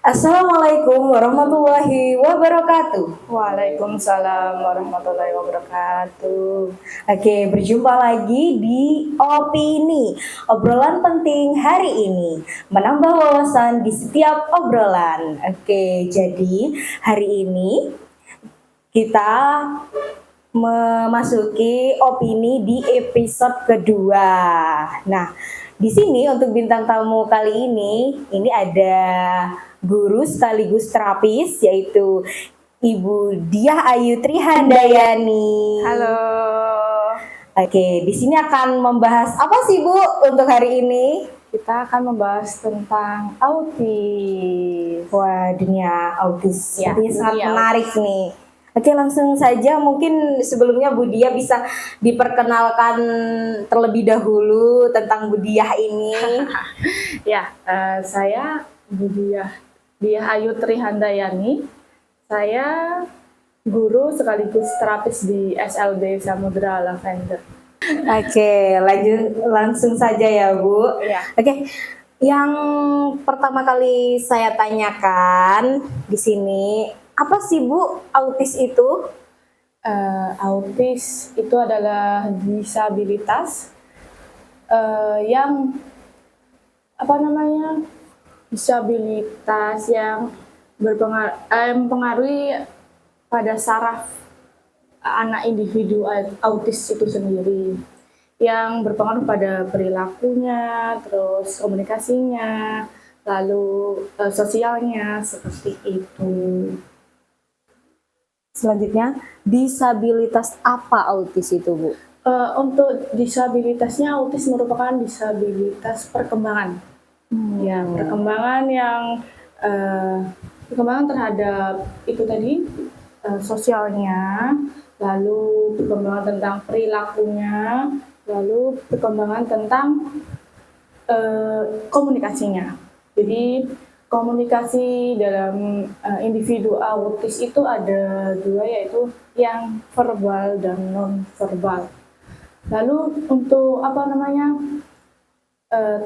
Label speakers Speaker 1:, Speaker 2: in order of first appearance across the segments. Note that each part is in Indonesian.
Speaker 1: Assalamualaikum warahmatullahi wabarakatuh.
Speaker 2: Waalaikumsalam warahmatullahi wabarakatuh.
Speaker 1: Oke, berjumpa lagi di Opini, obrolan penting hari ini, menambah wawasan di setiap obrolan. Oke, jadi hari ini kita memasuki opini di episode kedua. Nah, di sini untuk bintang tamu kali ini ada guru sekaligus terapis yaitu Ibu Diah Ayu Trihandayani.
Speaker 2: Halo.
Speaker 1: Oke, di sini akan membahas apa sih Bu untuk hari ini?
Speaker 2: Kita akan membahas tentang autis.
Speaker 1: Wah, dunia autis.
Speaker 2: Ya,
Speaker 1: Sepertinya sangat
Speaker 2: dunia
Speaker 1: menarik nih. Oke, langsung saja mungkin sebelumnya Bu Diah bisa diperkenalkan terlebih dahulu tentang Bu Diah ini.
Speaker 2: Ya, saya Diah Ayu Trihandayani. Saya guru sekaligus terapis di SLB Samudra Lavender.
Speaker 1: Oke, langsung saja ya Bu.
Speaker 2: Ya.
Speaker 1: Oke, yang pertama kali saya tanyakan di sini, apa sih Bu autis itu?
Speaker 2: Autis itu adalah disabilitas yang disabilitas yang mempengaruhi pada saraf anak individu autis itu sendiri, yang berpengaruh pada perilakunya, terus komunikasinya, lalu sosialnya, seperti itu.
Speaker 1: Selanjutnya, disabilitas apa autis itu Bu?
Speaker 2: Untuk disabilitasnya, autis merupakan disabilitas perkembangan. Ya, perkembangan yang perkembangan terhadap itu tadi sosialnya, lalu perkembangan tentang perilakunya, lalu perkembangan tentang komunikasinya. Jadi komunikasi dalam individu autis itu ada dua, yaitu yang verbal dan non verbal. Lalu untuk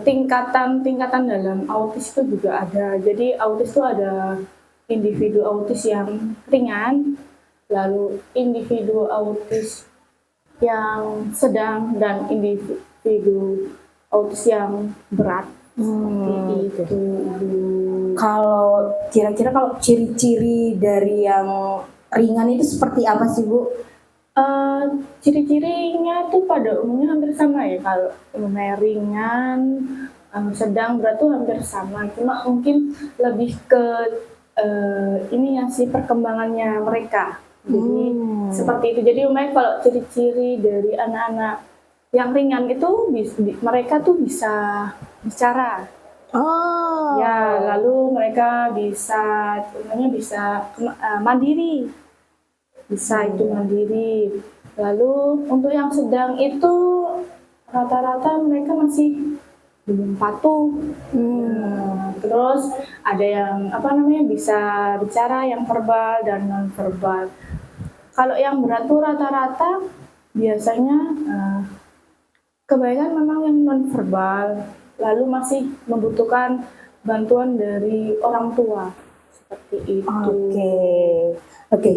Speaker 2: tingkatan dalam autis itu juga ada. Jadi autis itu ada individu autis yang ringan, lalu individu autis yang sedang, dan individu autis yang berat. Seperti itu.
Speaker 1: Kalau kira-kira kalau ciri-ciri dari yang ringan itu seperti apa sih Bu?
Speaker 2: Ciri-cirinya tuh pada umumnya hampir sama ya. Kalau umumnya ringan, sedang, berat tuh hampir sama. Cuma mungkin lebih ke ini ya sih, perkembangannya mereka. Jadi seperti itu. Jadi umumnya kalau ciri-ciri dari anak-anak yang ringan itu mereka tuh bisa bicara.
Speaker 1: Oh.
Speaker 2: Ya, lalu mereka bisa mandiri. Bisa itu mandiri. Lalu untuk yang sedang itu rata-rata mereka masih belum patuh. Terus ada yang bisa bicara, yang verbal dan non verbal. Kalau yang berat tuh rata-rata biasanya kebanyakan memang yang non verbal, lalu masih membutuhkan bantuan dari orang tua, seperti itu.
Speaker 1: Oke.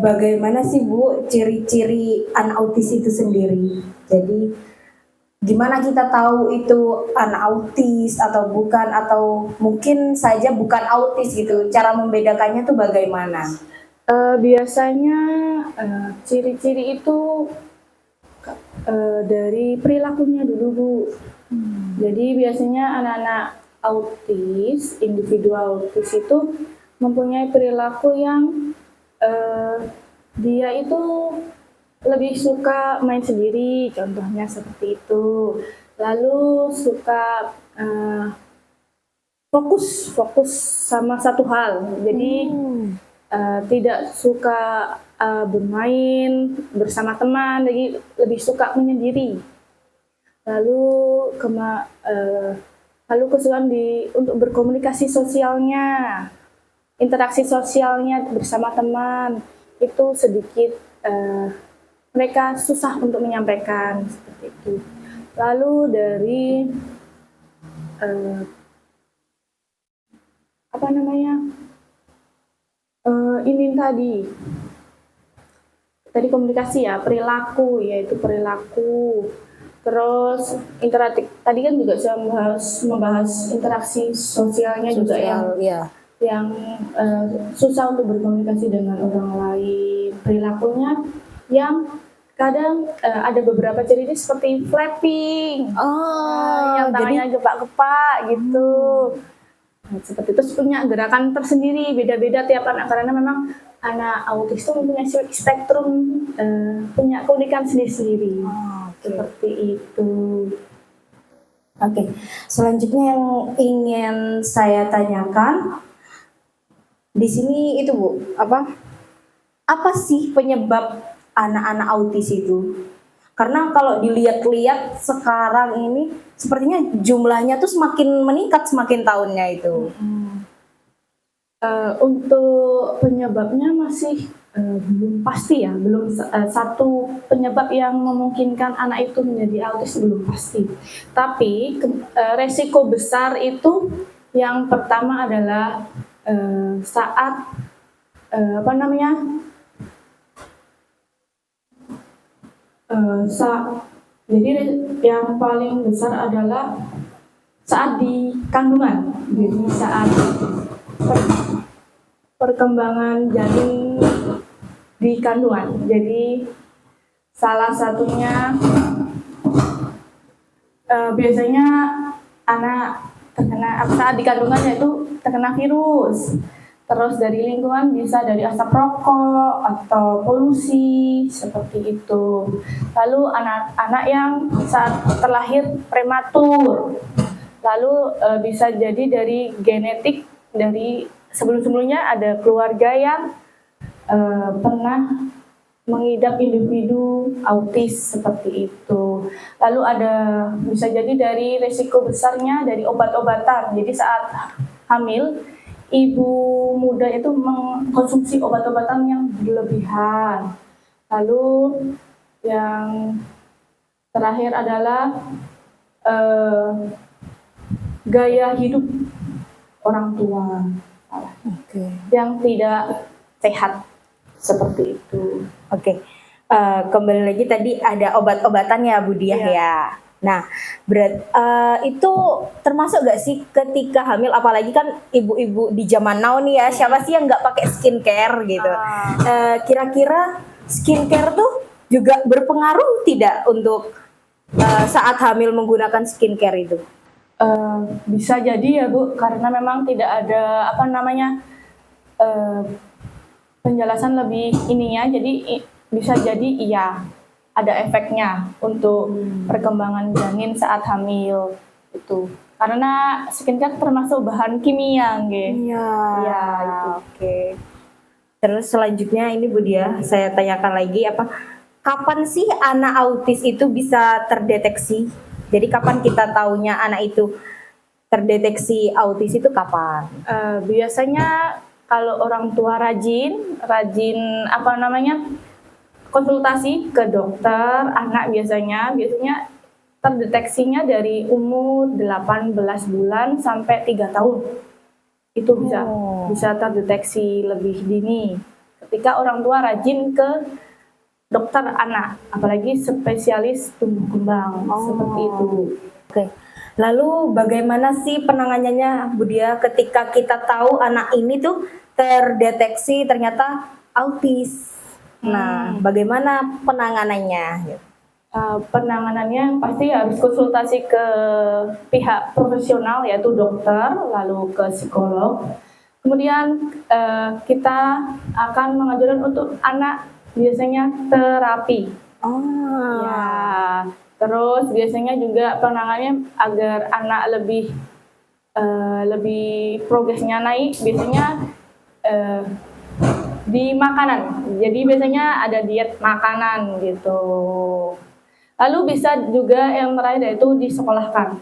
Speaker 1: Bagaimana sih Bu ciri-ciri anak autis itu sendiri? Jadi gimana kita tahu itu anak autis atau bukan, atau mungkin saja bukan autis gitu? Cara membedakannya tuh bagaimana?
Speaker 2: Biasanya ciri-ciri itu dari perilakunya dulu Bu. Jadi biasanya anak-anak autis, individu autis itu mempunyai perilaku yang dia itu lebih suka main sendiri, contohnya seperti itu. Lalu suka fokus sama satu hal. Jadi tidak suka bermain bersama teman, jadi lebih suka menyendiri. Lalu kesulitan untuk berkomunikasi sosialnya, interaksi sosialnya bersama teman itu sedikit, mereka susah untuk menyampaikan, seperti itu. Lalu dari apa namanya ini tadi komunikasi ya, perilaku, yaitu perilaku. Terus interaktif tadi kan juga saya membahas interaksi sosialnya juga
Speaker 1: ya.
Speaker 2: yang susah untuk berkomunikasi dengan orang lain. Perilakunya yang kadang ada beberapa ciri seperti flapping, yang tangannya gepak-gepak gitu. Nah, seperti itu punya gerakan tersendiri, beda-beda tiap anak karena memang anak autis itu mempunyai spektrum, punya keunikan sendiri-sendiri. Seperti itu.
Speaker 1: Oke, selanjutnya yang ingin saya tanyakan di sini itu Bu, apa sih penyebab anak-anak autis itu? Karena kalau dilihat-lihat sekarang ini sepertinya jumlahnya tuh semakin meningkat semakin tahunnya itu.
Speaker 2: Untuk penyebabnya masih belum pasti ya, belum satu penyebab yang memungkinkan anak itu menjadi autis belum pasti. Tapi resiko besar itu yang pertama adalah saat jadi yang paling besar adalah saat di kandungan. Jadi saat perkembangan janin di kandungan. Jadi salah satunya biasanya anak terkena saat di kandungan yaitu terkena virus. Terus dari lingkungan bisa dari asap rokok atau polusi seperti itu. Lalu anak-anak yang saat terlahir prematur. Lalu bisa jadi dari genetik, dari sebelum-sebelumnya ada keluarga yang pernah mengidap individu autis seperti itu. Lalu ada bisa jadi dari risiko besarnya dari obat-obatan. Jadi saat hamil ibu muda itu mengkonsumsi obat-obatan yang berlebihan. Lalu yang terakhir adalah gaya hidup orang tua yang tidak sehat seperti itu.
Speaker 1: Kembali lagi tadi ada obat-obatan ya Bu Diah ya. Nah, itu termasuk gak sih ketika hamil, apalagi kan ibu-ibu di zaman now nih ya, siapa sih yang nggak pakai skincare gitu? Kira-kira skincare tuh juga berpengaruh tidak untuk saat hamil menggunakan skincare itu?
Speaker 2: Bisa jadi ya Bu, karena memang tidak ada penjelasan lebih ininya, jadi bisa jadi iya ada efeknya untuk perkembangan janin saat hamil itu. Karena skincare termasuk bahan kimia, gitu.
Speaker 1: Iya, oke. Terus selanjutnya ini Bu Diah, saya tanyakan lagi kapan sih anak autis itu bisa terdeteksi? Jadi kapan kita taunya anak itu terdeteksi autis itu kapan?
Speaker 2: Biasanya kalau orang tua rajin konsultasi ke dokter anak biasanya terdeteksinya dari umur 18 bulan sampai 3 tahun. Itu bisa terdeteksi lebih dini ketika orang tua rajin ke dokter anak, apalagi spesialis tumbuh kembang seperti itu.
Speaker 1: Oke. Lalu bagaimana sih penanganannya Bu Diah ketika kita tahu anak ini tuh terdeteksi ternyata autis? Nah, bagaimana penanganannya?
Speaker 2: Penanganannya pasti harus konsultasi ke pihak profesional yaitu dokter, lalu ke psikolog. Kemudian kita akan mengajukan untuk anak biasanya terapi. Ya, terus biasanya juga penanganannya agar anak lebih progresnya naik, biasanya di makanan. Jadi biasanya ada diet makanan gitu. Lalu bisa juga yang terakhir yaitu disekolahkan.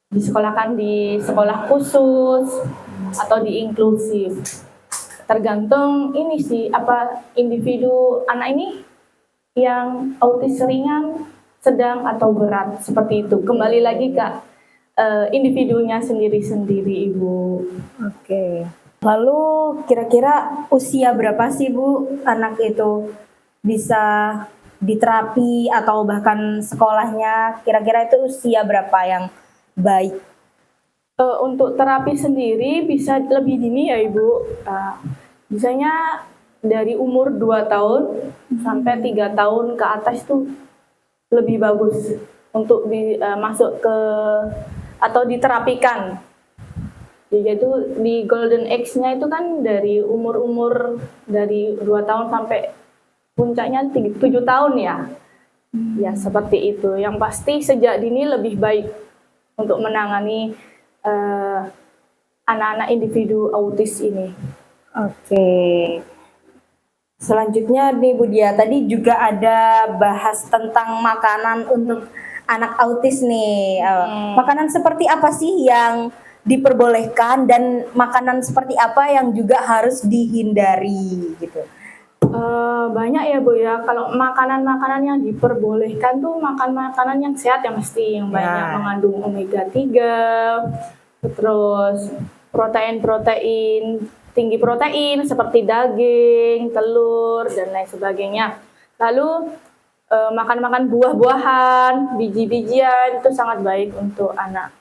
Speaker 2: Disekolahkan di sekolah khusus atau di inklusif. Tergantung ini sih individu anak ini yang autis ringan, sedang atau berat seperti itu. Kembali lagi individunya sendiri-sendiri, Ibu.
Speaker 1: Oke. Lalu kira-kira usia berapa sih Bu anak itu bisa diterapi atau bahkan sekolahnya kira-kira itu usia berapa yang baik?
Speaker 2: Untuk terapi sendiri bisa lebih dini ya Ibu. Biasanya dari umur 2 tahun sampai 3 tahun ke atas tuh lebih bagus untuk masuk ke atau diterapikan. Yaitu di golden age-nya itu kan dari umur-umur dari 2 tahun sampai puncaknya 7 tahun ya. Ya seperti itu. Yang pasti sejak dini lebih baik untuk menangani anak-anak individu autis ini.
Speaker 1: Oke. Selanjutnya nih Bu Dia, tadi juga ada bahas tentang makanan untuk anak autis nih. Makanan seperti apa sih yang diperbolehkan dan makanan seperti apa yang juga harus dihindari gitu?
Speaker 2: Banyak ya Bu ya, kalau makanan-makanan yang diperbolehkan tuh makan makanan yang sehat yang mesti, yang banyak mengandung omega 3, terus protein-protein, tinggi protein seperti daging, telur, dan lain sebagainya. Lalu makan-makan buah-buahan, biji-bijian itu sangat baik untuk anak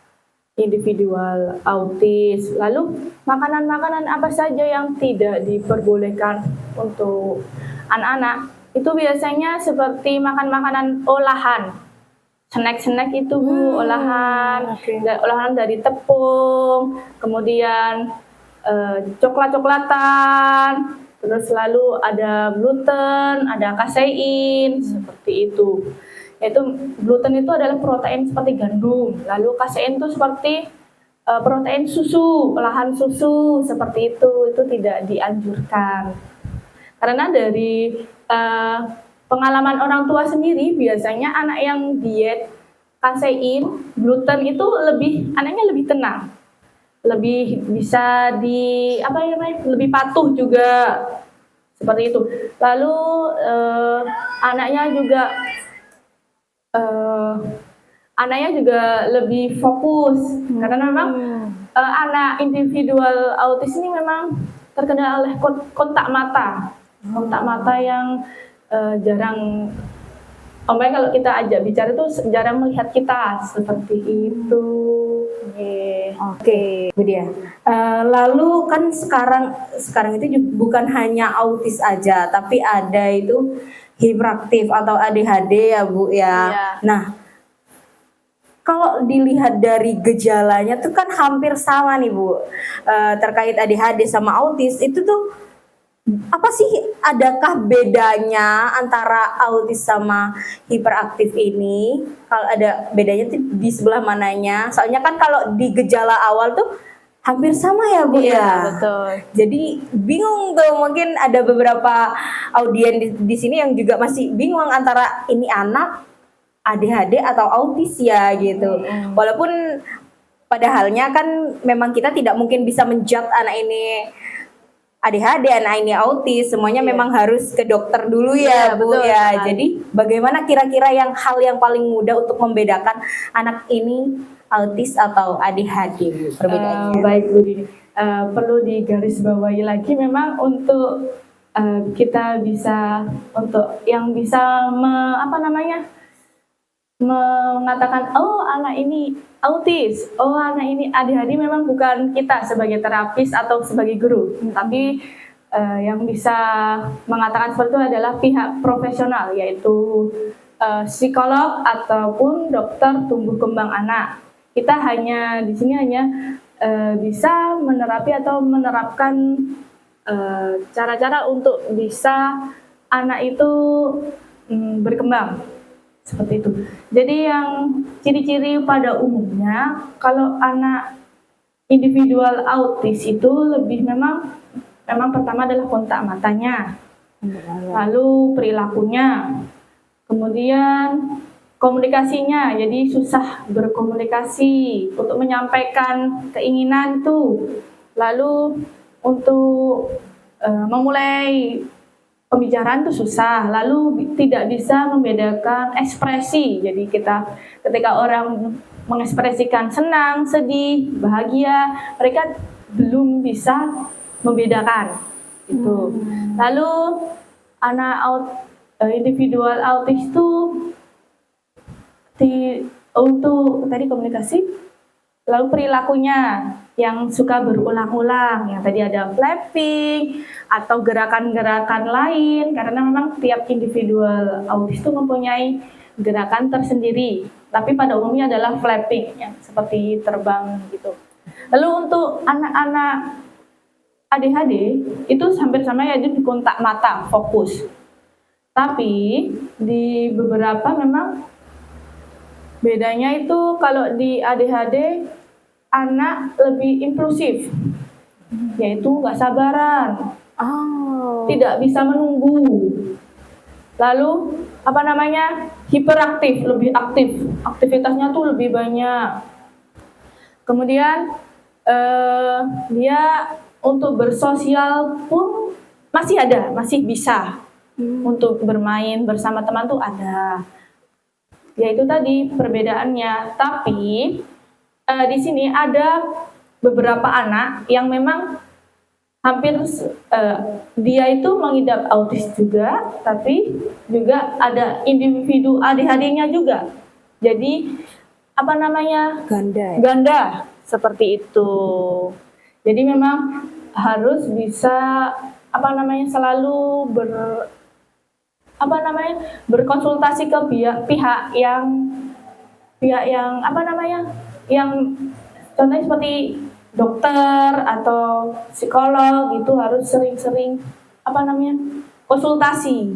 Speaker 2: individual autis. Lalu makanan-makanan apa saja yang tidak diperbolehkan untuk anak-anak? Itu biasanya seperti makan makanan olahan. Snack-snack itu Bu, olahan, olahan dari tepung, kemudian coklat-coklatan, terus lalu ada gluten, ada kasein, seperti itu. Yaitu gluten itu adalah protein seperti gandum, lalu kasein itu seperti protein susu, olahan susu, seperti itu tidak dianjurkan. Karena dari pengalaman orang tua sendiri, biasanya anak yang diet kasein, gluten itu anaknya lebih tenang, lebih bisa lebih patuh juga, seperti itu. Lalu anaknya juga lebih fokus karena memang anak individual autis ini memang terkena oleh kontak mata yang jarang. Kalau kita ajak bicara itu jarang melihat kita, seperti itu.
Speaker 1: Oke, Bu Dia. Lalu kan sekarang itu bukan hanya autis aja, tapi ada itu hiperaktif atau ADHD ya Bu ya.
Speaker 2: Iya.
Speaker 1: Nah, kalau dilihat dari gejalanya tuh kan hampir sama nih Bu, terkait ADHD sama autis itu tuh apa sih, adakah bedanya antara autis sama hiperaktif ini? Kalau ada bedanya tuh di sebelah mananya? Soalnya kan kalau di gejala awal tuh hampir sama ya Bu
Speaker 2: Iya,
Speaker 1: ya.
Speaker 2: betul.
Speaker 1: Jadi bingung tuh, mungkin ada beberapa audien di sini yang juga masih bingung antara ini anak ADHD atau autis ya gitu. Walaupun padahalnya kan memang kita tidak mungkin bisa menjudge anak ini ADHD, anak ini autis, semuanya memang harus ke dokter dulu ya Bu
Speaker 2: betul,
Speaker 1: ya.
Speaker 2: betul.
Speaker 1: Jadi bagaimana kira-kira hal yang paling mudah untuk membedakan anak ini autis atau ADHD Bu, perbedaannya?
Speaker 2: Baik Bu Dini, perlu digarisbawahi lagi memang untuk kita bisa mengatakan anak ini autis, anak ini ADHD, memang bukan kita sebagai terapis atau sebagai guru, tapi yang bisa mengatakan seperti itu adalah pihak profesional, yaitu psikolog ataupun dokter tumbuh kembang anak. Kita di sini hanya bisa menerapi atau menerapkan cara-cara untuk bisa anak itu berkembang, seperti itu. Jadi yang ciri-ciri pada umumnya kalau anak individual autis itu memang pertama adalah kontak matanya, lalu perilakunya, kemudian komunikasinya, jadi susah berkomunikasi untuk menyampaikan keinginan tuh. Lalu untuk memulai pembicaraan tuh susah, lalu tidak bisa membedakan ekspresi. Jadi ketika orang mengekspresikan senang, sedih, bahagia, mereka belum bisa membedakan itu. Lalu individual autis itu untuk tadi komunikasi, lalu perilakunya yang suka berulang-ulang, yang tadi ada flapping atau gerakan-gerakan lain, karena memang tiap individual autis itu mempunyai gerakan tersendiri, tapi pada umumnya adalah flapping, yang seperti terbang gitu. Lalu untuk anak-anak ADHD itu hampir sama, ya, di kontak mata, fokus. Tapi di beberapa memang bedanya itu kalau di ADHD anak lebih impulsif, yaitu nggak sabaran, tidak bisa menunggu. Lalu hiperaktif, lebih aktif, aktivitasnya tuh lebih banyak. Kemudian dia untuk bersosial pun masih bisa untuk bermain bersama teman tuh ada. Ya itu tadi perbedaannya. Tapi di sini ada beberapa anak yang memang hampir dia itu mengidap autis juga, tapi juga ada individu ADHD-nya juga. Jadi ganda seperti itu. Jadi memang harus bisa selalu berkonsultasi ke pihak yang contohnya seperti dokter atau psikolog, itu harus sering-sering konsultasi.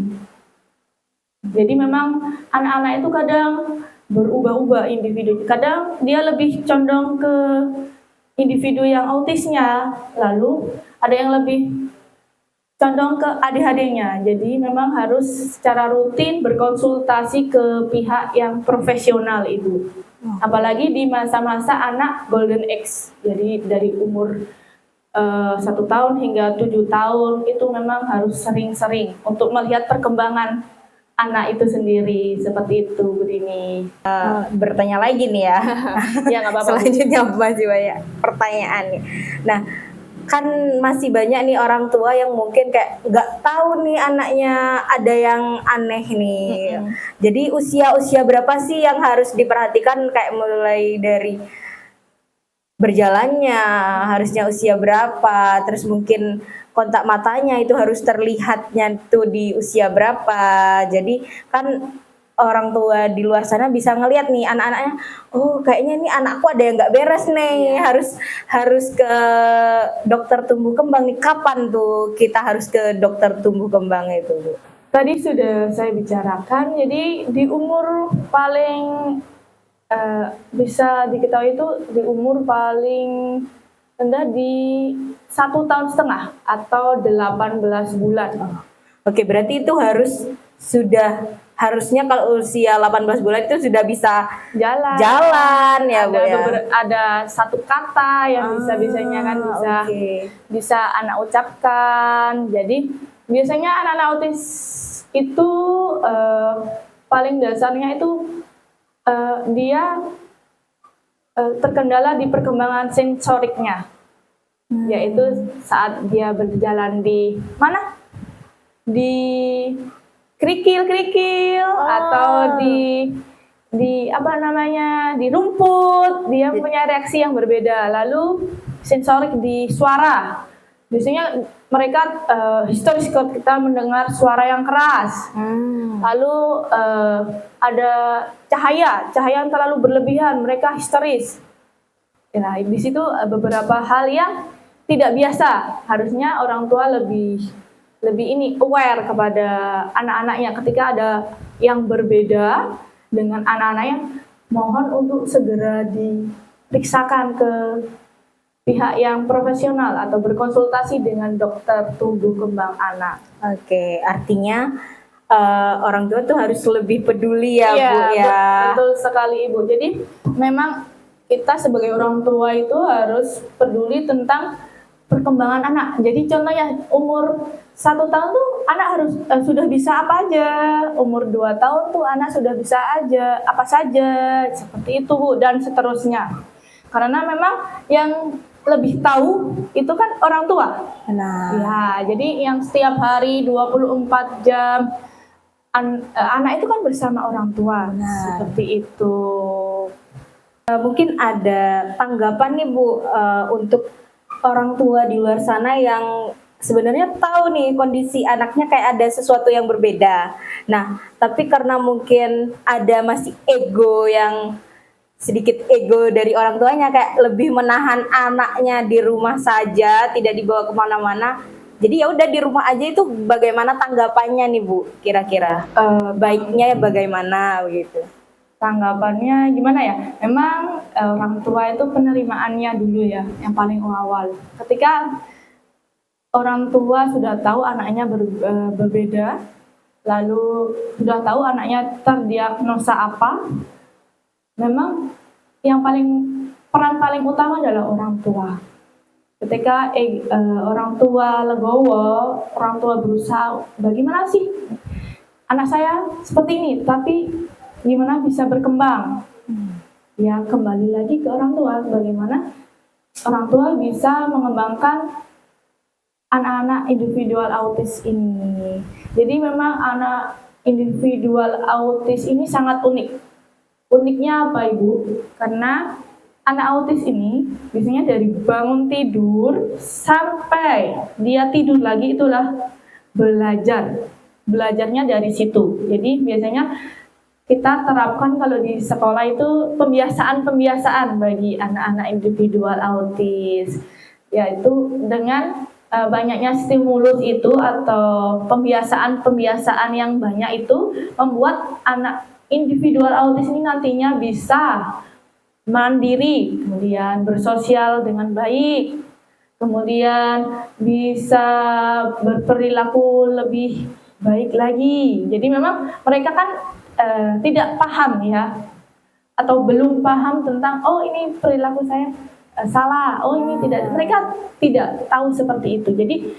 Speaker 2: Jadi memang anak-anak itu kadang berubah-ubah individu. Kadang dia lebih condong ke individu yang autisnya, lalu ada yang lebih condong ke ADHD-nya. Jadi memang harus secara rutin berkonsultasi ke pihak yang profesional itu. Apalagi di masa-masa anak golden age. Jadi dari umur 1 tahun hingga 7 tahun itu memang harus sering-sering untuk melihat perkembangan anak itu sendiri, seperti itu, Bu Dini.
Speaker 1: Bertanya lagi nih ya.
Speaker 2: Ya nggak apa-apa.
Speaker 1: Selanjutnya masih banyak pertanyaan nih. Nah, kan masih banyak nih orang tua yang mungkin kayak nggak tahu nih anaknya ada yang aneh nih. Jadi usia berapa sih yang harus diperhatikan, kayak mulai dari berjalannya harusnya usia berapa, terus mungkin kontak matanya itu harus terlihatnya tuh di usia berapa. Jadi kan orang tua di luar sana bisa ngelihat nih anak-anaknya, oh kayaknya nih anakku ada yang nggak beres nih, harus ke dokter tumbuh kembang nih. Kapan tuh kita harus ke dokter tumbuh kembang itu, Bu?
Speaker 2: Tadi sudah saya bicarakan, jadi di umur paling bisa diketahui itu di umur paling rendah di 1,5 tahun atau 18 bulan.
Speaker 1: Oke, berarti itu harusnya kalau usia 18 bulan itu sudah bisa jalan ya, Bu, ya.
Speaker 2: Ada satu kata yang bisa-bisanya kan bisa anak ucapkan. Jadi biasanya anak-anak autis itu paling dasarnya itu dia terkendala di perkembangan sensoriknya, yaitu saat dia berjalan di kerikil atau di rumput, dia punya reaksi yang berbeda. Lalu sensorik di suara, biasanya mereka historis kalau kita mendengar suara yang keras. Lalu ada cahaya yang terlalu berlebihan, mereka histeris. Nah, di situ beberapa hal yang tidak biasa. Harusnya orang tua lebih aware kepada anak-anaknya ketika ada yang berbeda dengan anak-anaknya. Mohon untuk segera diperiksakan ke pihak yang profesional atau berkonsultasi dengan dokter tumbuh kembang anak.
Speaker 1: Oke, artinya orang tua tuh harus lebih peduli ya, Bu, ya.
Speaker 2: Betul sekali, Ibu. Jadi memang kita sebagai orang tua itu harus peduli tentang perkembangan anak. Jadi contohnya umur 1 tahun tuh anak harus sudah bisa apa aja, umur 2 tahun tuh anak sudah bisa aja apa saja, seperti itu Bu, dan seterusnya. Karena memang yang lebih tahu itu kan orang tua.
Speaker 1: Nah,
Speaker 2: Ya, jadi yang setiap hari 24 jam anak itu kan bersama orang tua.
Speaker 1: Benar.
Speaker 2: Seperti itu.
Speaker 1: mungkin ada tanggapan nih Bu untuk orang tua di luar sana yang sebenarnya tahu nih kondisi anaknya kayak ada sesuatu yang berbeda. Nah, tapi karena mungkin ada masih sedikit ego dari orang tuanya, kayak lebih menahan anaknya di rumah saja, tidak dibawa kemana-mana. Jadi ya udah di rumah aja, itu bagaimana tanggapannya nih Bu? Kira-kira baiknya bagaimana begitu?
Speaker 2: Tanggapannya gimana ya? Memang orang tua itu penerimaannya dulu ya, yang paling awal. Ketika orang tua sudah tahu anaknya berbeda, lalu sudah tahu anaknya terdiagnosa apa, memang yang peran paling utama adalah orang tua. Ketika orang tua legowo, orang tua berusaha, bagaimana sih anak saya seperti ini, tapi gimana bisa berkembang? Ya kembali lagi ke orang tua, bagaimana orang tua bisa mengembangkan anak-anak individual autis ini. Jadi memang anak individual autis ini sangat unik. Uniknya apa Ibu? Karena anak autis ini biasanya dari bangun tidur sampai dia tidur lagi itulah belajar. Belajarnya dari situ. Jadi biasanya kita terapkan kalau di sekolah itu pembiasaan-pembiasaan bagi anak-anak individual autis, yaitu dengan banyaknya stimulus itu atau pembiasaan-pembiasaan yang banyak itu membuat anak individual autis ini nantinya bisa mandiri, kemudian bersosial dengan baik, kemudian bisa berperilaku lebih baik lagi. Jadi memang mereka kan tidak paham ya, atau belum paham tentang oh ini perilaku saya salah, oh ini tidak, mereka tidak tahu seperti itu. Jadi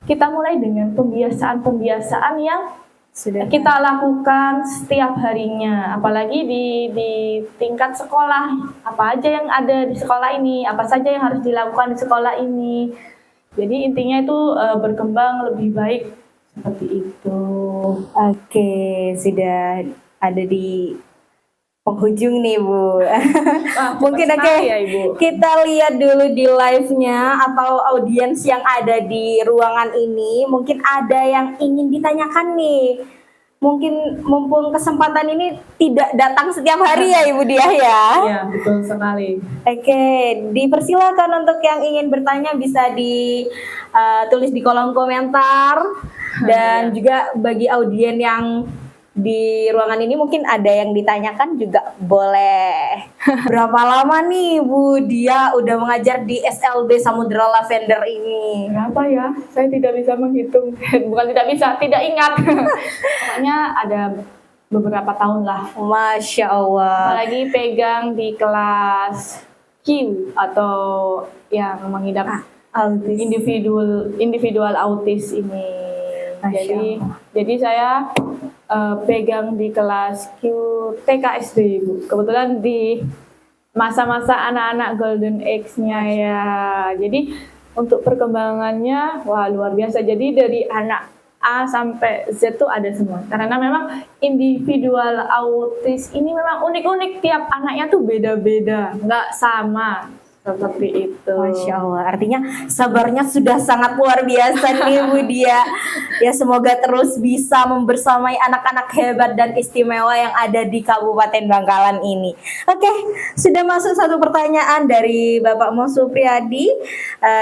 Speaker 2: kita mulai dengan pembiasaan-pembiasaan yang
Speaker 1: Sudah
Speaker 2: kita lakukan setiap harinya, apalagi di tingkat sekolah, apa aja yang ada di sekolah ini, apa saja yang harus dilakukan di sekolah ini. Jadi intinya itu berkembang lebih baik seperti itu.
Speaker 1: Oke, sudah ada di penghujung nih Bu.
Speaker 2: Wah,
Speaker 1: Mungkin
Speaker 2: cepat
Speaker 1: oke,
Speaker 2: sekali ya, Ibu.
Speaker 1: kita lihat dulu di live-nya atau audiens yang ada di ruangan ini. Mungkin ada yang ingin ditanyakan nih. Mungkin mumpung kesempatan ini tidak datang setiap hari ya Ibu Diah ya.
Speaker 2: Iya, betul sekali.
Speaker 1: Oke, dipersilakan untuk yang ingin bertanya bisa ditulis di kolom komentar. Dan juga bagi audien yang di ruangan ini mungkin ada yang ditanyakan juga boleh. Berapa lama nih Bu Dia udah mengajar di SLB Samudra Lavender ini?
Speaker 2: Berapa ya? Saya tidak bisa menghitung. Bukan tidak bisa, tidak ingat. Pokoknya ada beberapa tahun lah.
Speaker 1: Masya Allah.
Speaker 2: Apalagi pegang di kelas Q atau yang mengidap
Speaker 1: Autis.
Speaker 2: individual autis ini.
Speaker 1: Masya Allah.
Speaker 2: Jadi saya pegang di kelas Q TKSD Bu. Kebetulan di masa-masa anak-anak Golden Age-nya ya. Jadi untuk perkembangannya wah luar biasa. Jadi dari anak A sampai Z tuh ada semua. Karena memang individual autis ini memang unik-unik, tiap anaknya tuh beda-beda, nggak sama. Seperti itu.
Speaker 1: Masya Allah, artinya sabarnya sudah sangat luar biasa nih Bu Dia. Ya semoga terus bisa membersamai anak-anak hebat dan istimewa yang ada di Kabupaten Bangkalan ini. Oke, sudah masuk satu pertanyaan dari Bapak Mo Supriyadi.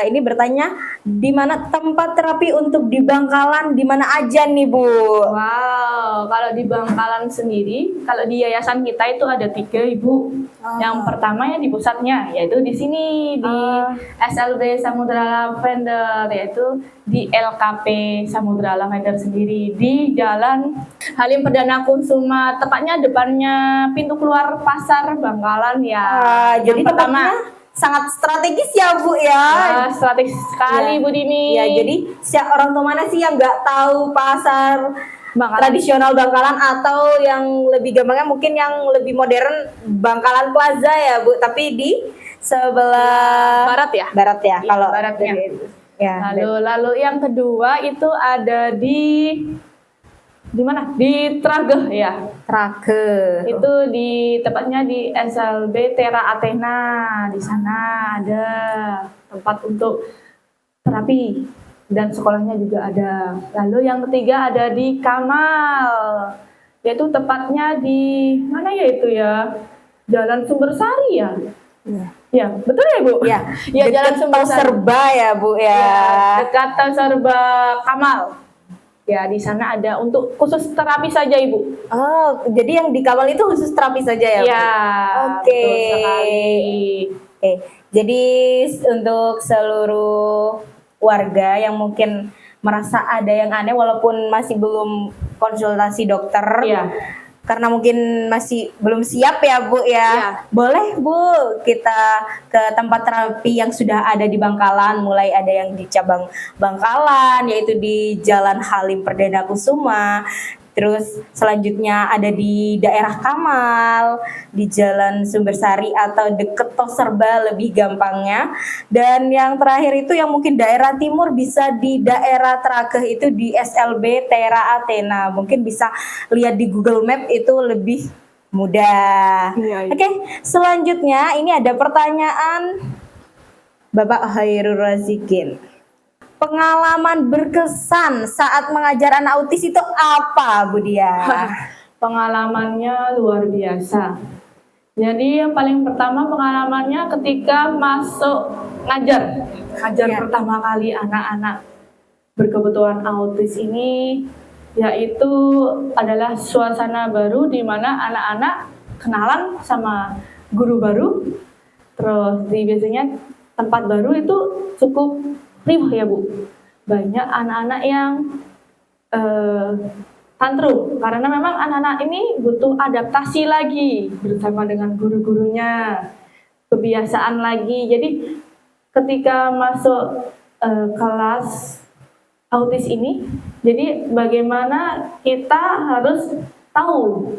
Speaker 1: Ini bertanya, di mana tempat terapi untuk di Bangkalan, di mana aja nih Bu?
Speaker 2: Wow, kalau di Bangkalan sendiri, kalau di yayasan kita itu ada 3 Ibu. Yang pertama ya di pusatnya, yaitu di sini di SLB Samudra Lavender, yaitu di LKP Samudra Lavender sendiri di Jalan Halim Perdana Kusuma, tepatnya depannya pintu keluar pasar Bangkalan ya.
Speaker 1: Jadi
Speaker 2: Yang pertama
Speaker 1: tempatnya sangat strategis ya Bu ya.
Speaker 2: Wah, strategis sekali
Speaker 1: Ya.
Speaker 2: Bu Dini.
Speaker 1: Ya, jadi orang tua mana sih yang nggak tahu pasar
Speaker 2: Bangkalan.
Speaker 1: tradisional Bangkalan, atau yang lebih gampangnya mungkin yang lebih modern Bangkalan Plaza ya Bu, tapi di sebelah
Speaker 2: Barat ya?
Speaker 1: Barat ya,
Speaker 2: Iya,
Speaker 1: kalau
Speaker 2: baratnya.
Speaker 1: ya.
Speaker 2: Lalu yang kedua itu ada di mana? Di Trageh ya.
Speaker 1: Trage.
Speaker 2: Itu tepatnya di SLB Tera Athena. Di sana ada tempat untuk terapi dan sekolahnya juga ada. Lalu yang ketiga ada di Kamal. Yaitu tepatnya di mana ya itu ya? Jalan Sumbersari ya.
Speaker 1: Iya.
Speaker 2: Ya, betul ya, Bu?
Speaker 1: Ya,
Speaker 2: Ya, Jalan
Speaker 1: dekat
Speaker 2: Sumbersari.
Speaker 1: Serba ya Bu ya.
Speaker 2: Dekat Serba Kamal. Ya, di sana ada untuk khusus terapi saja, Ibu.
Speaker 1: Oh, jadi yang di Kamal itu khusus terapi saja ya Bu?
Speaker 2: Ya,
Speaker 1: Oke.
Speaker 2: betul sekali.
Speaker 1: Oke, jadi untuk seluruh warga yang mungkin merasa ada yang aneh walaupun masih belum konsultasi dokter,
Speaker 2: Iya.
Speaker 1: karena mungkin masih belum siap ya Bu ya,
Speaker 2: Iya.
Speaker 1: boleh Bu kita ke tempat terapi yang sudah ada di Bangkalan. Mulai ada yang di cabang Bangkalan, yaitu di Jalan Halim Perdana Kusuma. Terus selanjutnya ada di daerah Kamal, di Jalan Sumbersari atau deket Toserba lebih gampangnya. Dan yang terakhir itu yang mungkin daerah timur bisa di daerah Trageh, itu di SLB Tera Athena. Mungkin bisa lihat di Google Map, itu lebih mudah.
Speaker 2: Iya, iya.
Speaker 1: Oke, selanjutnya ini ada pertanyaan Bapak Hairul Razikin. Pengalaman berkesan saat mengajar anak autis itu apa, Bu Dia?
Speaker 2: Pengalamannya luar biasa. Jadi yang paling pertama pengalamannya ketika masuk ngajar
Speaker 1: Iya.
Speaker 2: pertama kali anak-anak berkebutuhan autis ini, yaitu adalah suasana baru di mana anak-anak kenalan sama guru baru. Terus biasanya tempat baru itu cukup riuh ya Bu. Banyak anak-anak yang tantrum karena memang anak-anak ini butuh adaptasi lagi bersama dengan guru-gurunya, kebiasaan lagi. Jadi ketika masuk kelas autis ini, jadi bagaimana kita harus tahu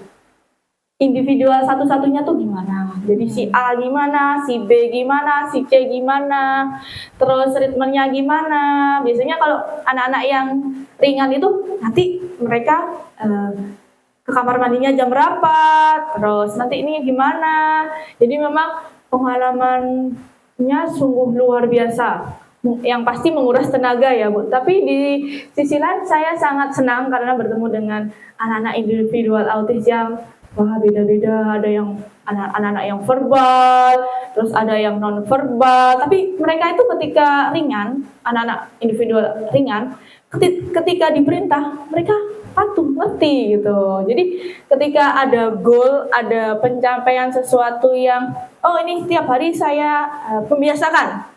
Speaker 2: individual satu-satunya tuh gimana. Jadi si A gimana, si B gimana, si C gimana, terus ritmenya gimana. Biasanya kalau anak-anak yang ringan itu nanti mereka ke kamar mandinya jam berapa, terus nanti ini gimana. Jadi memang pengalamannya sungguh luar biasa. Yang pasti menguras tenaga ya Bu. Tapi di sisi lain saya sangat senang karena bertemu dengan anak-anak individual autis yang wah beda-beda. Ada yang anak-anak yang verbal, terus ada yang non verbal. Tapi mereka itu ketika ringan, anak-anak individual ringan, ketika diperintah mereka patuh, ngerti gitu. Jadi ketika ada goal, ada pencapaian sesuatu yang oh ini tiap hari saya membiasakan,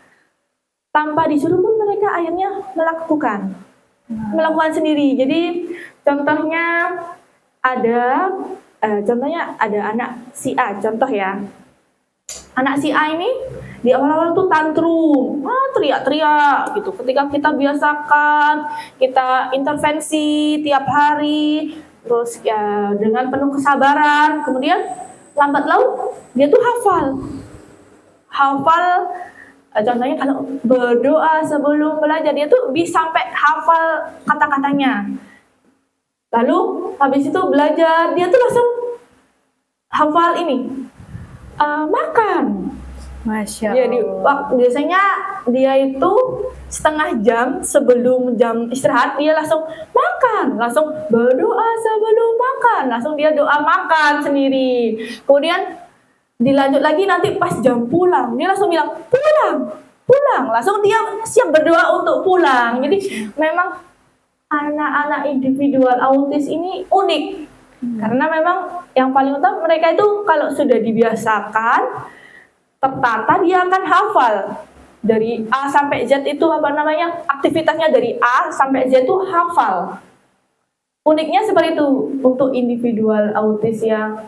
Speaker 2: tanpa disuruh pun mereka akhirnya melakukan sendiri. Jadi contohnya ada anak si A, contoh ya. Anak si A ini di awal-awal tuh tantrum, teriak-teriak gitu. Ketika kita biasakan, kita intervensi tiap hari, terus ya dengan penuh kesabaran, kemudian lambat laun dia tuh hafal. Contohnya kalau berdoa sebelum belajar, dia tuh bisa sampai hafal kata-katanya. Lalu habis itu belajar, dia tuh langsung hafal ini makan.
Speaker 1: Masya
Speaker 2: Jadi biasanya dia itu setengah jam sebelum jam istirahat dia langsung makan, langsung berdoa sebelum makan, langsung dia doa makan sendiri. Kemudian dilanjut lagi nanti pas jam pulang, dia langsung bilang pulang, langsung dia siap berdoa untuk pulang. Jadi memang anak-anak individual autis ini unik. Karena memang yang paling utama mereka itu kalau sudah dibiasakan, tertata, dia akan hafal. Dari A sampai Z itu aktivitasnya dari A sampai Z itu hafal. Uniknya seperti itu untuk individual autis yang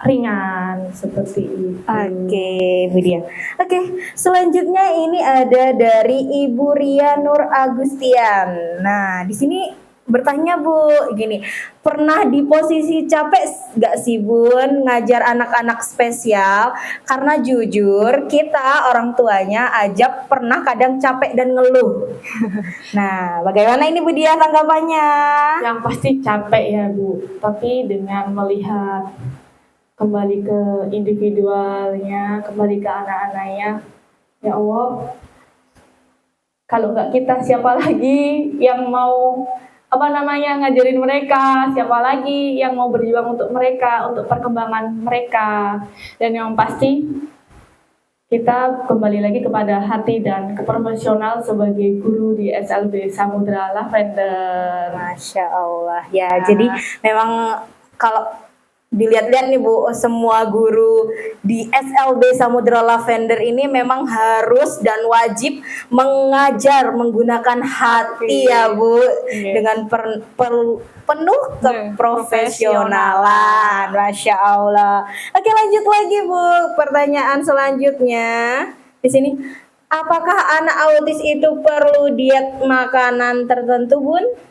Speaker 2: ringan seperti itu.
Speaker 1: Oke, Bu Dia. Oke, selanjutnya ini ada dari Ibu Ria Nur Agustian. Nah, di sini bertanya Bu, gini, pernah di posisi capek gak sih Bun ngajar anak-anak spesial? Karena jujur kita orang tuanya aja pernah kadang capek dan ngeluh. Nah, bagaimana ini Bu Dia tanggapannya?
Speaker 2: Yang pasti capek ya Bu, tapi dengan melihat kembali ke individualnya, kembali ke anak-anaknya, ya Allah, kalau nggak kita siapa lagi yang mau ngajarin mereka, siapa lagi yang mau berjuang untuk mereka, untuk perkembangan mereka. Dan yang pasti kita kembali lagi kepada hati dan keprofesional sebagai guru di SLB Samudra Lavender.
Speaker 1: Masya Allah ya, jadi memang kalau dilihat-lihat nih Bu, semua guru di SLB Samudra Lavender ini memang harus dan wajib mengajar menggunakan hati ya Bu, dengan penuh keprofesionalan. Masya Allah. Oke, lanjut lagi Bu, pertanyaan selanjutnya di sini. Apakah anak autis itu perlu diet makanan tertentu Bun?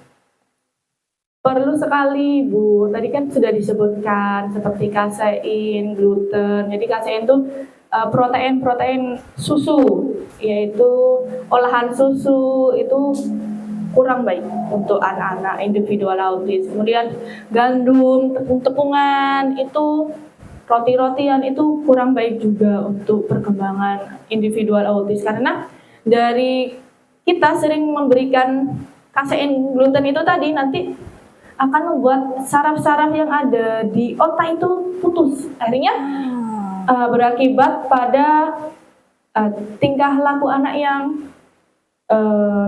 Speaker 2: Perlu sekali Bu, tadi kan sudah disebutkan seperti kasein, gluten. Jadi kasein itu protein susu, yaitu olahan susu itu kurang baik untuk anak-anak individual autis. Kemudian gandum, tepung-tepungan itu, roti-rotian itu kurang baik juga untuk perkembangan individual autis, karena dari kita sering memberikan kasein, gluten itu tadi nanti akan membuat saraf-saraf yang ada di otak itu putus. Akhirnya berakibat pada tingkah laku anak yang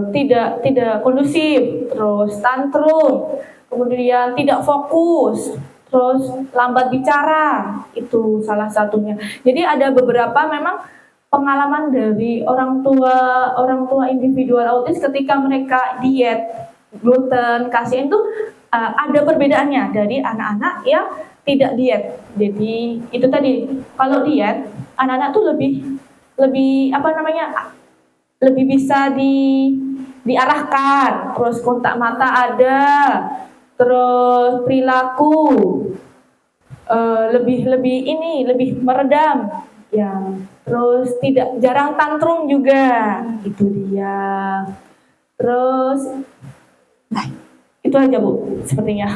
Speaker 2: tidak kondusif, terus tantrum, kemudian tidak fokus, terus lambat bicara, itu salah satunya. Jadi ada beberapa memang pengalaman dari orang tua individual autis ketika mereka diet gluten, kasein itu ada perbedaannya dari anak-anak yang tidak diet. Jadi itu tadi, kalau diet anak-anak tuh lebih lebih bisa diarahkan, terus kontak mata ada, terus perilaku lebih meredam ya, terus tidak jarang tantrum juga, itu dia. Terus itu aja Bu, sepertinya.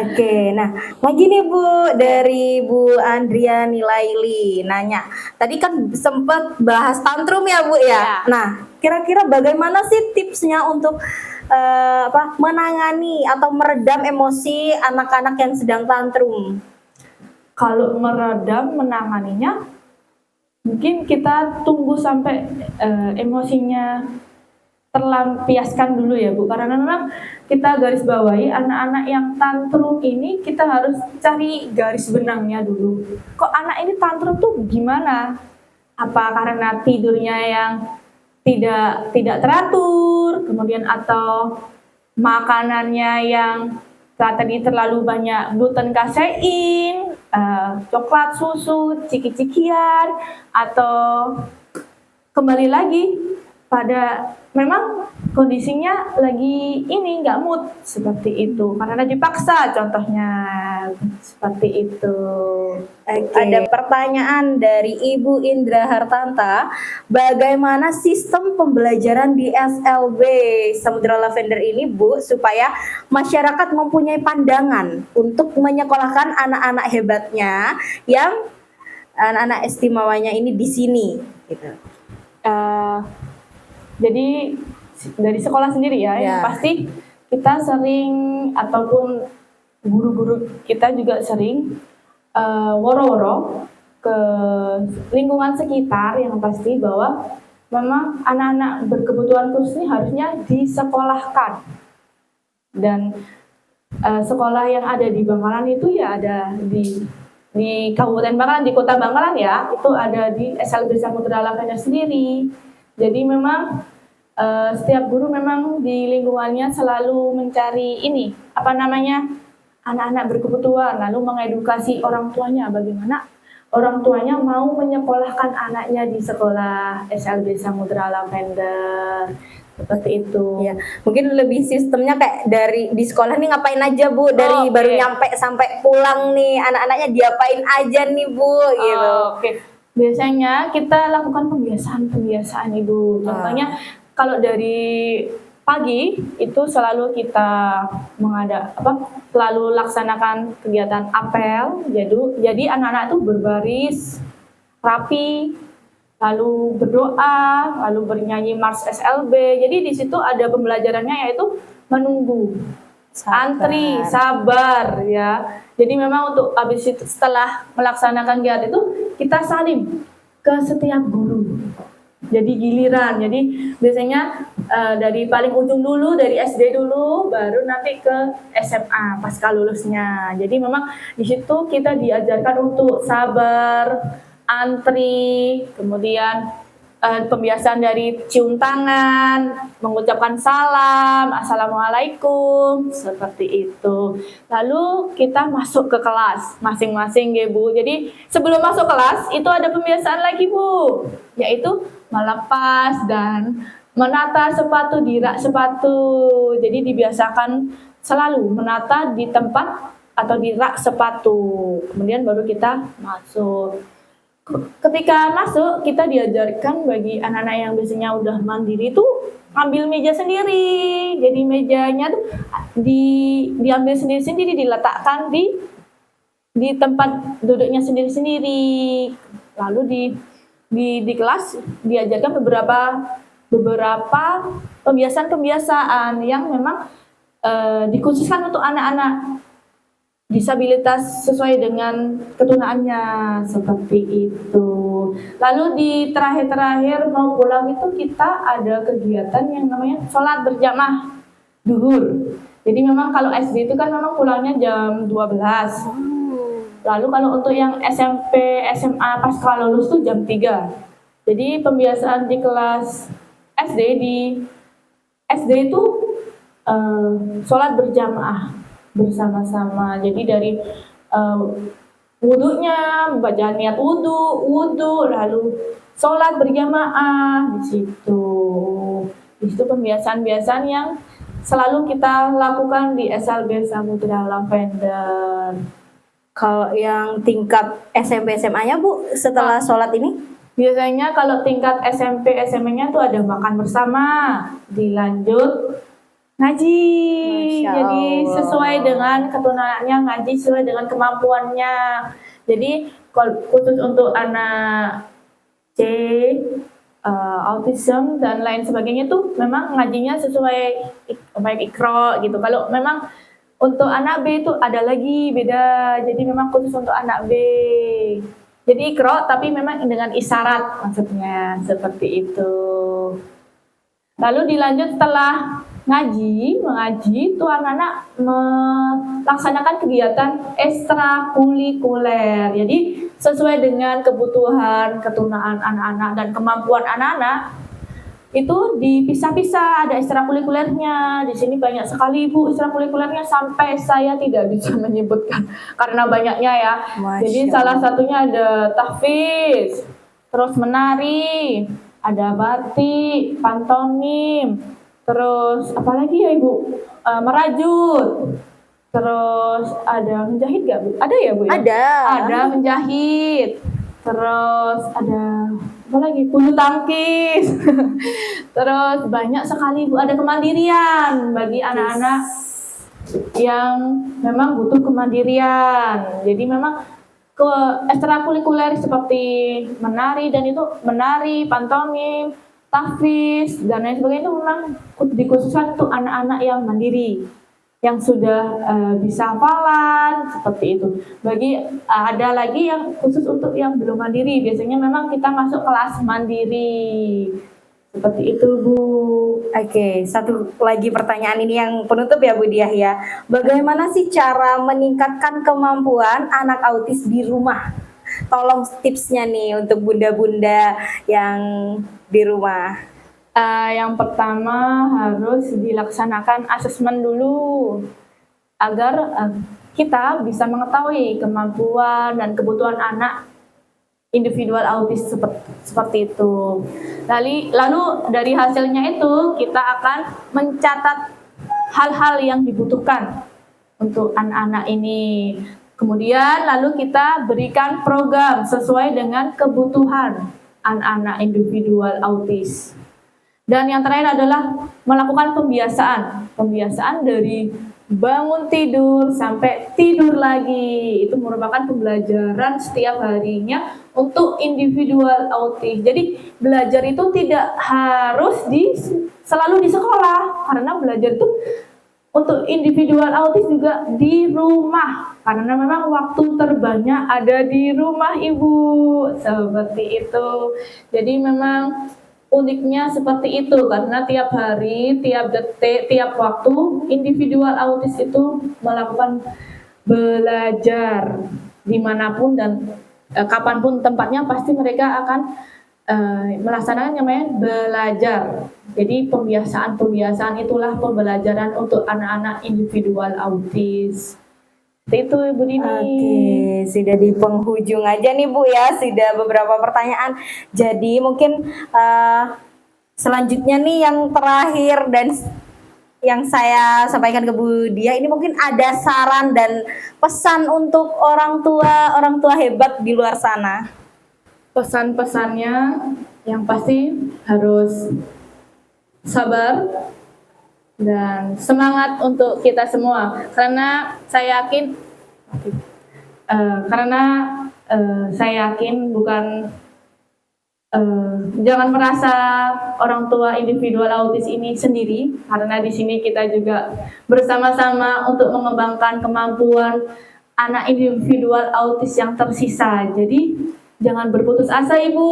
Speaker 1: Oke, nah lagi nih Bu, dari Bu Andriani Laili nanya, tadi kan sempat bahas tantrum ya Bu ya. Nah, kira-kira bagaimana sih tipsnya untuk menangani atau meredam emosi anak-anak yang sedang tantrum?
Speaker 2: Kalau meredam, menanganinya, mungkin kita tunggu sampai emosinya terlampiaskan dulu ya Bu, karena memang kita garis bawahi anak-anak yang tantrum ini kita harus cari garis benangnya dulu. Kok anak ini tantrum tuh gimana? Apa karena tidurnya yang tidak teratur, kemudian atau makanannya yang tadi terlalu banyak gluten, kasein, coklat, susu, ciki-cikian, atau kembali lagi pada memang kondisinya lagi ini nggak mood seperti itu karena dipaksa, contohnya seperti itu.
Speaker 1: Ada pertanyaan dari Ibu Indra Hartanta, bagaimana sistem pembelajaran di SLB Samudra Lavender ini Bu, supaya masyarakat mempunyai pandangan untuk menyekolahkan anak-anak hebatnya yang anak-anak istimewanya ini di sini gitu.
Speaker 2: Jadi dari sekolah sendiri ya, yang pasti kita sering, ataupun guru-guru kita juga sering woro-woro ke lingkungan sekitar, yang pasti bahwa memang anak-anak berkebutuhan khusus ini harusnya disekolahkan. Dan sekolah yang ada di Bangkalan itu ya ada di Kabupaten Bangkalan, di Kota Bangkalan ya, itu ada di SLB Samudra Lavender sendiri. Jadi memang setiap guru memang di lingkungannya selalu mencari anak-anak berkebutuhan, lalu mengedukasi orang tuanya bagaimana orang tuanya mau menyekolahkan anaknya di sekolah SLB Samudra Lavender seperti itu.
Speaker 1: Ya, mungkin lebih sistemnya kayak dari di sekolah nih ngapain aja Bu, dari
Speaker 2: Oke.
Speaker 1: baru nyampe sampai pulang nih anak-anaknya diapain aja nih Bu gitu.
Speaker 2: Oke. Biasanya kita lakukan pembiasaan Ibu. Contohnya kalau dari pagi itu selalu kita selalu laksanakan kegiatan apel. Jadi anak-anak itu berbaris rapi, lalu berdoa, lalu bernyanyi Mars SLB. Jadi di situ ada pembelajarannya yaitu menunggu, antri, sabar ya. Jadi memang untuk habis itu setelah melaksanakan kegiatan itu kita salim ke setiap guru. Jadi giliran. Jadi biasanya dari paling ujung dulu, dari SD dulu, baru nanti ke SMA pasca lulusnya. Jadi memang di situ kita diajarkan untuk sabar, antri, kemudian pembiasaan dari cium tangan, mengucapkan salam, assalamualaikum, seperti itu. Lalu kita masuk ke kelas masing-masing ya Bu. Jadi sebelum masuk kelas itu ada pembiasaan lagi Bu, yaitu melepas dan menata sepatu di rak sepatu. Jadi dibiasakan selalu menata di tempat atau di rak sepatu. Kemudian baru kita masuk. Ketika masuk kita diajarkan bagi anak-anak yang biasanya udah mandiri tuh ambil meja sendiri. Jadi mejanya tuh diambil sendiri-sendiri, diletakkan di tempat duduknya sendiri-sendiri. Lalu di kelas diajarkan beberapa pembiasaan-pembiasaan yang memang dikhususkan untuk anak-anak disabilitas sesuai dengan ketunaannya, seperti itu. Lalu di terakhir mau pulang itu kita ada kegiatan yang namanya sholat berjamaah duhur. Jadi memang kalau SD itu kan memang pulangnya jam 12. Lalu kalau untuk yang SMP, SMA pasca lulus tuh jam 3. Jadi pembiasaan di kelas SD itu sholat berjamaah bersama-sama. Jadi dari wudhunya, baca niat wudhu, lalu sholat berjamaah di situ. Di situ pembiasaan-pembiasaan yang selalu kita lakukan di SLB Samudra Lavender.
Speaker 1: Kalau yang tingkat SMP SMA-nya Bu setelah sholat ini?
Speaker 2: Biasanya kalau tingkat SMP SMA-nya tuh ada makan bersama, dilanjut ngaji. Jadi sesuai dengan ketunaannya ngaji, sesuai dengan kemampuannya. Jadi khusus untuk anak C, autism dan lain sebagainya tuh memang ngajinya sesuai baik Iqra gitu. Kalau memang untuk anak B itu ada lagi beda. Jadi memang khusus untuk anak B. Jadi Iqra tapi memang dengan isyarat maksudnya, seperti itu. Lalu dilanjut setelah mengaji itu anak-anak melaksanakan kegiatan ekstrakurikuler. Jadi sesuai dengan kebutuhan, ketunaan anak-anak dan kemampuan anak-anak itu dipisah-pisah, ada ekstrakurikulernya. Di sini banyak sekali Bu ekstrakurikulernya sampai saya tidak bisa menyebutkan karena banyaknya ya. Jadi salah satunya ada tahfiz, terus menari, ada batik, pantomim, terus apalagi ya Ibu, merajut, terus ada menjahit gak Bu? Ada ya Bu? Ya? Ada menjahit, terus ada apa lagi? Bulu tangkis, terus banyak sekali Bu. Ada kemandirian bagi anak-anak yang memang butuh kemandirian. Jadi memang ke ekstrakurikuler seperti menari dan itu menari, pantomim, tahfiz dan lain sebagainya itu memang dikhususkan untuk anak-anak yang mandiri, yang sudah bisa hafalan seperti itu. Bagi ada lagi yang khusus untuk yang belum mandiri, biasanya memang kita masuk kelas mandiri. Seperti itu Bu.
Speaker 1: Oke, satu lagi pertanyaan ini yang penutup ya Bu Diah ya. Bagaimana sih cara meningkatkan kemampuan anak autis di rumah? Tolong tipsnya nih untuk bunda-bunda yang di rumah.
Speaker 2: Yang pertama harus dilaksanakan asesmen dulu agar kita bisa mengetahui kemampuan dan kebutuhan anak individual autis seperti itu. Lalu dari hasilnya itu kita akan mencatat hal-hal yang dibutuhkan untuk anak-anak ini. Kemudian lalu kita berikan program sesuai dengan kebutuhan anak-anak individual autis. Dan yang terakhir adalah melakukan pembiasaan. Pembiasaan dari bangun tidur sampai tidur lagi. Itu merupakan pembelajaran setiap harinya untuk individual autis. Jadi belajar itu tidak harus selalu di sekolah, karena belajar itu untuk individual autis juga di rumah, karena memang waktu terbanyak ada di rumah Ibu, seperti itu. Jadi memang uniknya seperti itu, karena tiap hari, tiap detik, tiap waktu individual autis itu melakukan belajar dimanapun dan kapanpun tempatnya, pasti mereka akan melaksanakan namanya belajar. Jadi pembiasaan itulah pembelajaran untuk anak-anak individual autis. Itu Ibu Dini.
Speaker 1: Oke, sudah di penghujung aja nih Bu ya, sudah beberapa pertanyaan. Jadi mungkin selanjutnya nih yang terakhir dan yang saya sampaikan ke Bu Dia, ini mungkin ada saran dan pesan untuk orang tua hebat di luar sana.
Speaker 2: Pesan-pesannya yang pasti harus sabar dan semangat untuk kita semua, karena saya yakin bukan jangan merasa orang tua individual autis ini sendiri, karena di sini kita juga bersama-sama untuk mengembangkan kemampuan anak individual autis yang tersisa. Jadi jangan berputus asa Ibu.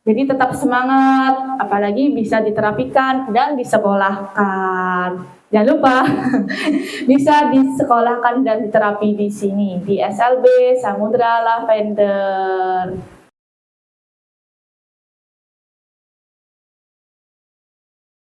Speaker 2: Jadi tetap semangat, apalagi bisa diterapikan dan disekolahkan. Jangan lupa bisa disekolahkan dan diterapi di sini di SLB Samudra Lavender.